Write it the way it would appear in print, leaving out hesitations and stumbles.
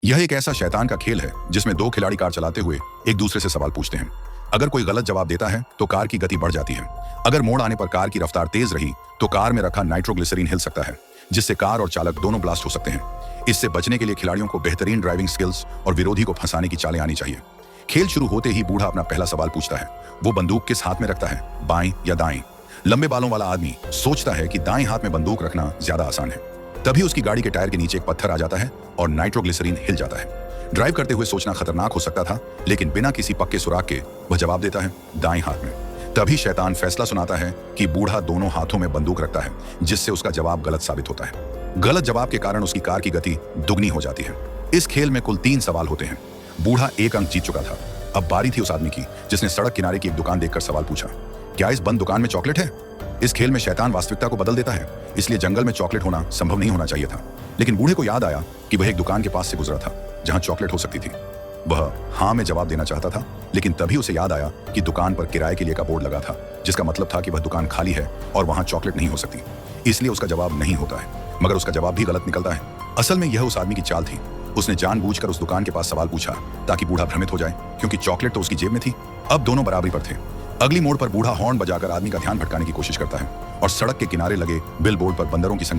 यह एक ऐसा शैतान का खेल है जिसमें दो खिलाड़ी कार चलाते हुए एक दूसरे से सवाल पूछते हैं। अगर कोई गलत जवाब देता है तो कार की गति बढ़ जाती है। अगर मोड़ आने पर कार की रफ्तार तेज रही तो कार में रखा नाइट्रोग्लिसरीन हिल सकता है, जिससे कार और चालक दोनों ब्लास्ट हो सकते हैं। इससे बचने के लिए खिलाड़ियों को बेहतरीन ड्राइविंग स्किल्स और विरोधी को फंसाने की चालें आनी चाहिए। खेल शुरू होते ही बूढ़ा अपना पहला सवाल पूछता है। वो बंदूक किस हाथ में रखता है, बाएं या दाएं? लंबे बालों वाला आदमी सोचता है कि दाएं हाथ में बंदूक रखना ज्यादा आसान है। तभी उसकी गाड़ी के टायर के नीचे एक पत्थर आ जाता है और नाइट्रोग्लिसरीन हिल जाता है। ड्राइव करते हुए सोचना खतरनाक हो सकता था, लेकिन बिना किसी पक्के सुराग के वह जवाब देता है दाएं हाथ में। तभी शैतान फैसला सुनाता है कि बूढ़ा दोनों हाथों में बंदूक रखता है, जिससे उसका जवाब गलत साबित होता है। गलत जवाब के कारण उसकी कार की गति दुगनी हो जाती है। इस खेल में कुल 3 सवाल होते हैं। बूढ़ा एक अंक जीत चुका था। अब बारी थी उस आदमी की जिसने सड़क किनारे की एक दुकान देखकर सवाल पूछा, क्या इस बंद दुकान में चॉकलेट है? इस खेल में शैतान वास्तविकता को बदल देता है, इसलिए जंगल में चॉकलेट होना संभव नहीं होना चाहिए था। लेकिन बूढ़े को याद आया कि वह एक दुकान के पास से गुजरा था जहां चॉकलेट हो सकती थी। वह हाँ में जवाब देना चाहता था, लेकिन तभी उसे याद आया कि दुकान पर किराए के लिए का बोर्ड लगा था, जिसका मतलब था कि वह दुकान खाली है और वहां चॉकलेट नहीं हो सकती। इसलिए उसका जवाब नहीं होता है, मगर उसका जवाब भी गलत निकलता है। असल में यह उस आदमी की चाल थी। उसने जानबूझकर उस दुकान के पास सवाल पूछा ताकि बूढ़ा भ्रमित हो जाए, क्योंकि चॉकलेट तो उसकी जेब में थी। अब दोनों बराबरी पर थे। अगली मोड़ पर बूढ़ा हॉर्न बजाकर आदमी का ध्यान भटकाने की कोशिश करता है और सड़क के किनारे लगे बिल बोर्ड पर बंदरों की संख्या